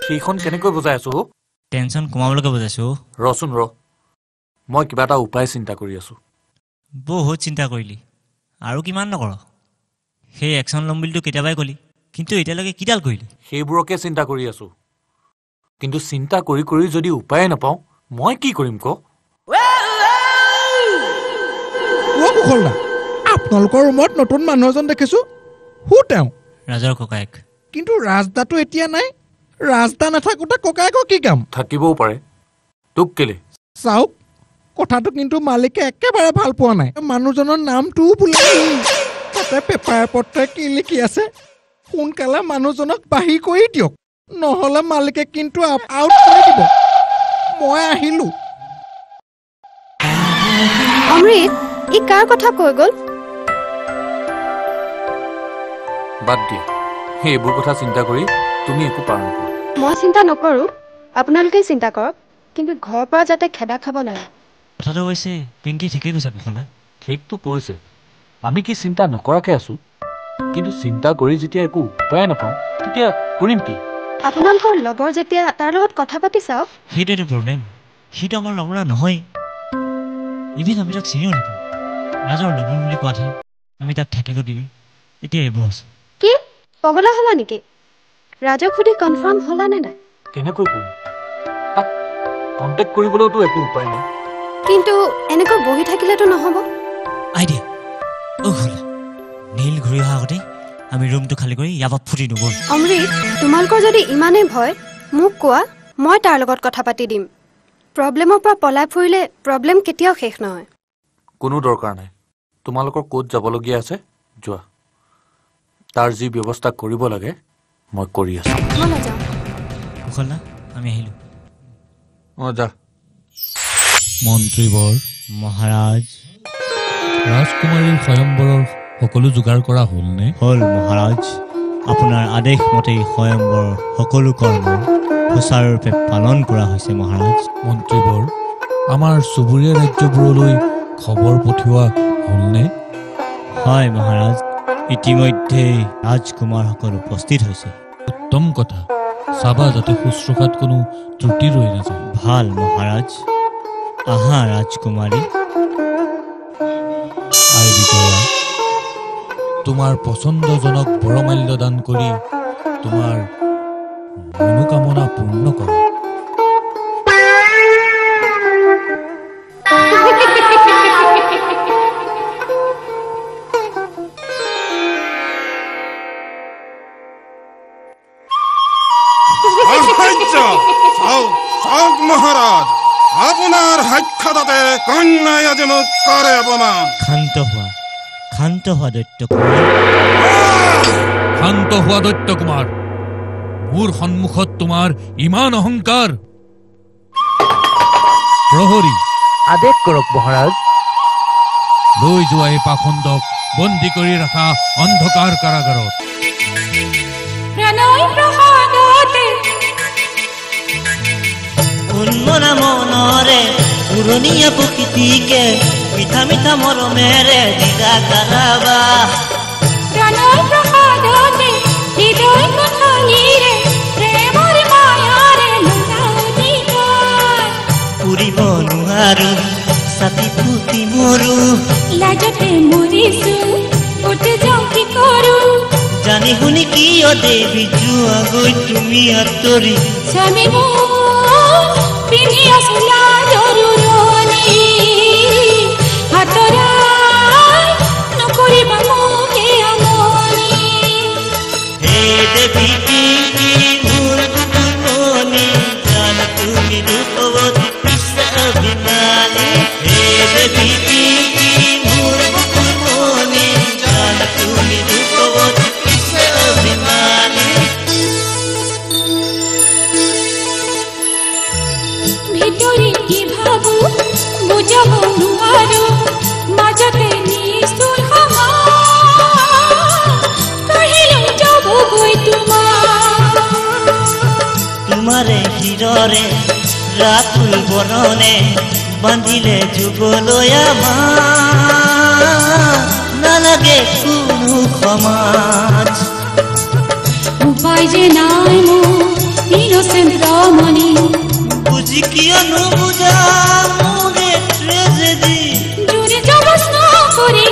সেইখন কেনেকৈ বুজাই আছো? টেনচন কমাবলৈকে বুজাইছো। ৰচোন মই কিবা এটা উপায় চিন্তা কৰি আছো। বহুত চিন্তা কৰিলি আৰু কিমান নকৰ? সেই একশ্যন ল'ম বুলিতো কেতিয়াবাই ক'লি, কিন্তু এতিয়ালৈকে কিডাল কৰিলি? সেইবোৰকে চিন্তা কৰি আছো, কিন্তু চিন্তা কৰি কৰি যদি উপায়ে নাপাওঁ মই কি কৰিম ক? আপোনালোকৰ ৰুমত নতুন মানুহ এজন দেখিছো। তেওঁ ৰাজৰ ককায়েক। কিন্তু ৰাজদাটো এতিয়া নাই। ৰাজদা নাথাকোতে ককায়েকৰ কি কাম? থাকিবও পাৰে। তোক কেলে? চাওক, কথাটো কিন্তু মালিকে একেবাৰে ভাল পোৱা নাই। মানুহজনৰ নামটোও বোলে তাতে পেপাৰে পত্ৰে কি লিখি আছে। সোনকালে মানুহজনক বাহিৰ কৰি দিয়ক, নহ'লে মালিকে কিন্তু আউট কৰি দিব। মই আহিলো। অমৃত, ই কাৰ কথা কৈ গ'ল? বাদ দিয়া, সেইবোৰ কথা চিন্তা কৰি তুমি একো পাৰ নকৰা। মই চিন্তা নকৰো, আপোনালোকে চিন্তা কৰক, কিন্তু ঘৰৰ পৰা যাতে খেদা খাব লাগে। কথাটো কৈছে পিংকি ঠিকেই কৈছে। ঠিকটো কৈছে, আমি কি চিন্তা নকৰাকে আছো? কিন্তু চিন্তা কৰি যেতিয়া একো উপায় নাপাওঁ তেতিয়া কৰিম কি? আপোনালোকৰ লগৰ যেতিয়া তাৰ লগত কথা পাতি চাওক। সেইটোৱেতো প্ৰব্লেম, সিটো আমাৰ লগৰ নহয়। ইভিন আমি তাক চিনিও নাপাওঁ। ৰাজৰ লগৰ বুলি কোৱাতহে আমি তাক থাকিব দিবি। এতিয়া এইবোৰ আছে। কি পগলা হলা নেকি? ৰাজক সুধি কনফাৰ্ম হলা নে নাই? কেনেকৈ কৰিম? তাক কণ্টেক্ট কৰিবলৈতো একো উপায় নাই। কিন্তু এনেকৈ বহি থাকিলেতো নহ'ব। আইডিয়া নীল ঘূৰি অহা আগতে আমি ৰুমটো খালী কৰি ইয়াৰ পৰা ফুটি নগ'ল। অমৃত, তোমালোকৰ যদি ইমানেই ভয় মোক কোৱা, মই তাৰ লগত কথা পাতি দিম। প্ৰব্লেমৰ পৰা পলাই ফুৰিলে প্ৰব্লেম কেতিয়াও শেষ নহয়। কোনো দৰকাৰ নাই। তোমালোকৰ ক'ত যাবলগীয়া আছে যোৱা, তাৰ যি ব্যৱস্থা কৰিব লাগে মই কৰি আছো। কুশল, আমি আহিলো। যা। মন্ত্ৰীবৰ, মহাৰাজ, ৰাজকুমাৰীৰ স্বয়ম্বৰৰ সকলো যোগাৰ কৰা হ'লনে? হ'ল মহাৰাজ। আপোনাৰ আদেশ মতেই স্বয়ম্বৰৰ সকলো কৰ্ম সুচাৰুৰূপে পালন কৰা হৈছে মহাৰাজ। মন্ত্ৰীবৰ, আমাৰ চুবুৰীয়া ৰাজ্যবোৰলৈ খবৰ পঠিওৱা হ'লনে? হয় মহাৰাজ, ইতিমধ্যেই ৰাজকুমাৰসকল উপস্থিত হৈছে। উত্তম কথা। চাবা যাতে শুশ্ৰূষাত কোনো ত্ৰুটি ৰৈ নাযায়। ভাল মহাৰাজ। আহা ৰাজকুমাৰী। আই বিজয়া, তোমাৰ পচন্দজনক বৰমাল্য দান কৰি তোমাৰ মনোকামনা পূৰ্ণ কৰা। মহাৰাজ, আপনাৰ সাক্ষাতে কন্যাই আজ মোক কৰে অপমান। শান্ত হোৱা দৈত্য কুমাৰ। শান্ত হোৱা দৈত্য কুমাৰ, মোৰ সন্মুখত তোমাৰ ইমান অহংকাৰ। প্ৰহৰী, আদেশ কৰক মহাৰাজ। লৈ যোৱা এই পাখণ্ডক বন্দী কৰি ৰখা অন্ধকাৰ কাৰাগাৰত। উন্মনা মনৰে পুৰণীয়া প্ৰকৃতিকে মিঠা মিঠা মৰমেৰে দিদা কাৰাবা ফুৰিব নোৱাৰো ছাতি ফুটি মৰো লাজতে মৰিছো উঠি যাওঁ কি কৰো জানি শুনি কিয় দেৱী যোৱা গৈ তুমি আঁতৰি স্বামী মোৰ পিন্ধি আছিলা জৰুৰণি হাতৰাই নকৰিবা মোক এই আমনি হে দেৱী কি মোৰ বুকুমনি জান তুমি ৰূপৱতী অভিমানী হে দেৱী কি মোৰ বুকুমনি জান তুমি ৰূপৱতী অভিমানী ভিতৰি কি ভাবো বুজাব নোৱাৰো মাজতে নিষ্ঠুৰ কাহিলৈ যাবগৈ তোমাৰে হিৰৰে ৰাতুল বৰণে বান্ধিলে যুগলৈ আমাৰ নালাগে কোনো সমাজ উপায় যে নাই মোৰ ইনোচেণ্ট ৰমণী বুজি কিয় নুবুজা মোৰে ট্ৰেজেডি জোৰে জবস্ত কৰি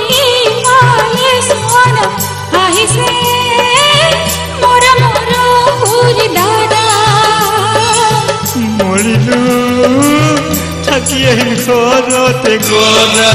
মায়ে সোৱানা আহিছে মৰমৰ সুৰ দাদা মৰিলো থাকি আহিম ঘৰতে গৰা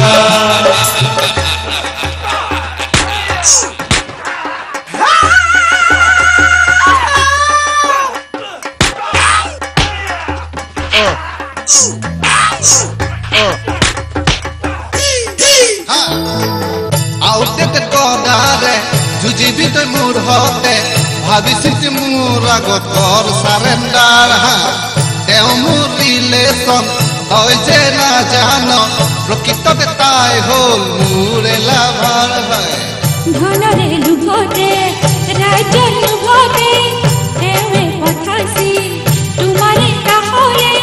আউটডেটেড গদাৰে যুঁজিবি তই মোৰ হতে ভাবিছিলি মোৰ আগত কৰ চাৰেণ্ডাৰ তেওঁ মোৰ ৰিলেশ্যন হয় যে নাজান প্ৰকৃততে তাই হ'ল মোৰ লাভাৰ হয় ধনৰে লোভতে ৰাজ্যৰ লোভতে তেওঁৱে পঠাইছি তোমাৰে কাষলে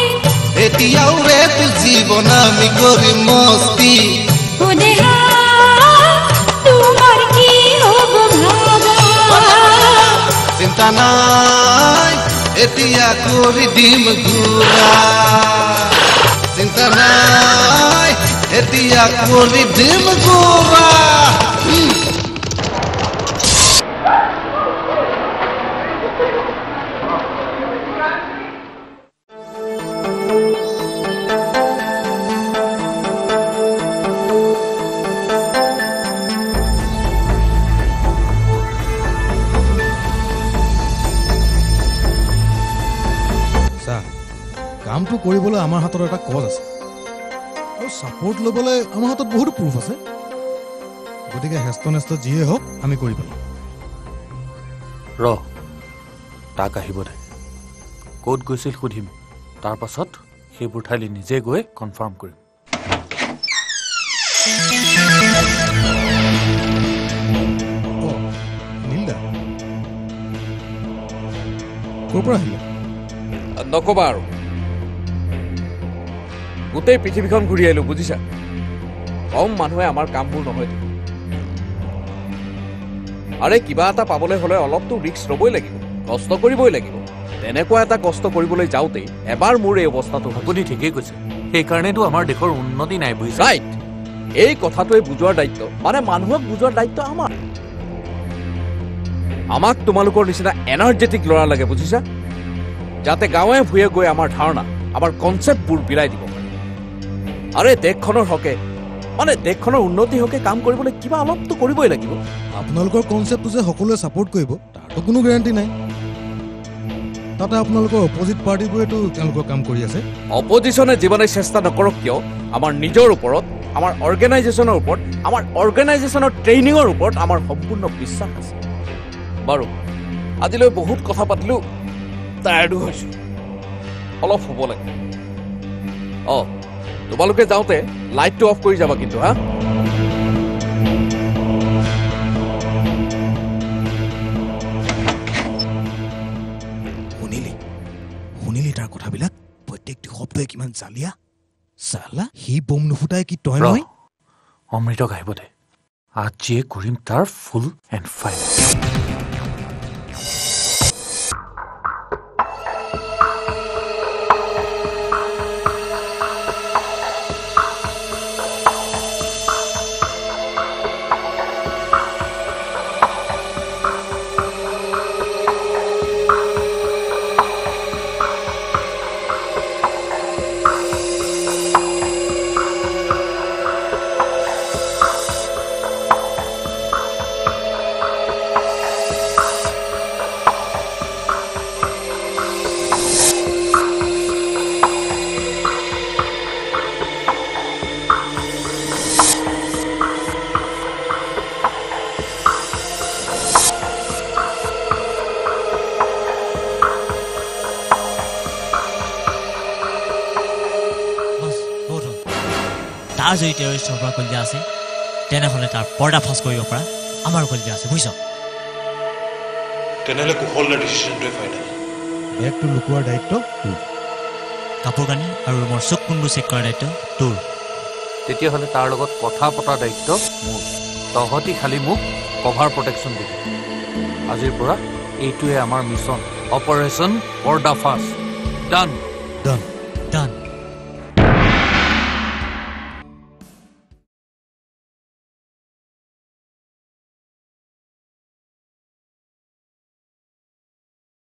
এতিয়াও ৰেটো জীৱন আমি কৰি মস্তি দেহা তোমাৰ কি হ'ব ভাবা চিন্তা নাই এতিয়া কৰি দিম ঘূৰা চিন্তা নাই এতিয়া কৰি দিম ঘূৰা কামটো কৰিবলৈ আমাৰ হাতত এটা কজ আছে আৰু ছাপোৰ্ট ল'বলৈ আমাৰ হাতত বহুতো প্ৰুফ আছে গতিকে হেষ্ট নেষ্ট যিয়ে হওক আমি কৰি পেলাম তাক আহিব দে ক'ত গৈছিল সুধিম তাৰ পাছত সেইবোৰ ঠাইলৈ নিজে গৈ কনফাৰ্ম কৰিম নীলদা ক'ৰ পৰা আহিলে নকবা আৰু গোটেই পৃথিৱীখন ঘূৰি আহিলো বুজিছা কম মানুহে আমাৰ কামবোৰ নহয় আৰে কিবা এটা পাবলৈ হ'লে অলপতো ৰিস্ক ল'বই লাগিব কষ্ট কৰিবই লাগিব তেনেকুৱা এটা কষ্ট কৰিবলৈ যাওঁতেই এবাৰ মোৰ এই অৱস্থাটো আপুনি ঠিকেই কৈছে সেইকাৰণেতো আমাৰ দেশৰ উন্নতি নাই বুজিছে ৰাইট এই কথাটোৱে বুজোৱাৰ দায়িত্ব মানে মানুহক বুজোৱাৰ দায়িত্ব আমাক তোমালোকৰ নিচিনা এনাৰ্জেটিক ল'ৰা লাগে বুজিছা যাতে গাঁৱে ভূঞে গৈ আমাৰ ধাৰণা আমাৰ কনচেপ্টবোৰ বিলাই দিব পাৰে আৰে দেশখনৰ হকে মানে দেশখনৰ উন্নতি হকে কাম কৰিবলৈ কিবা অলপতো কৰিবই লাগিব আপোনালোকৰ কনচেপ্টটো যে সকলোৱে ছাপোৰ্ট কৰিব তাৰতো কোনো গেৰাণ্টি নাই তাতে আপোনালোকৰ অপজিট পাৰ্টিবোৰেতো তেওঁলোকৰ কাম কৰি আছে অপজিশ্যনে যিমানে চেষ্টা নকৰক কিয় আমাৰ নিজৰ ওপৰত আমাৰ অৰ্গেনাইজেশ্যনৰ ওপৰত আমাৰ অৰ্গেনাইজেশ্যনৰ ট্ৰেইনিঙৰ ওপৰত আমাৰ সম্পূৰ্ণ বিশ্বাস আছে বাৰু আজিলৈ বহুত কথা পাতিলো টায়াৰ্ডো হৈছো অলপ হ'ব লাগে তোমালোকে যাওঁতে লাইটটো অফ কৰি যাবা কিন্তু হা তই কিমান জালিয়া চালা সি বম নুফুটাই কি তই ৰ, নহয় অমৃতক আহিব দে আজিয়ে কৰিম তাৰ ফুল এণ্ড ফাইনেল বছ বহুত হ'ল তাৰ যদি টেৰৰিষ্টৰ পৰা কলিজা আছে তেনেহ'লে তাৰ পৰ্দা ফাঁচ কৰিব পৰা আমাৰ কলিজা আছে বুজিছ তেনেহ'লে কুশলৰ ডিচিশ্যনটোৱে ফাইনেল বেগটো লুকোৱাৰ দায়িত্ব তোৰ কাপোৰ কানি আৰু ৰুমৰ চুক কোনবোৰ চেক কৰাৰ দায়িত্ব তোৰ তেতিয়াহ'লে তাৰ লগত কথা পতাৰ দায়িত্ব মোৰ তহঁতি খালি মোক কভাৰ প্ৰটেকশ্যন দিবি আজিৰ পৰা এইটোৱে আমাৰ মিছন অপাৰেশ্যন পৰ্দা ফাঁচ ডান ডান ডান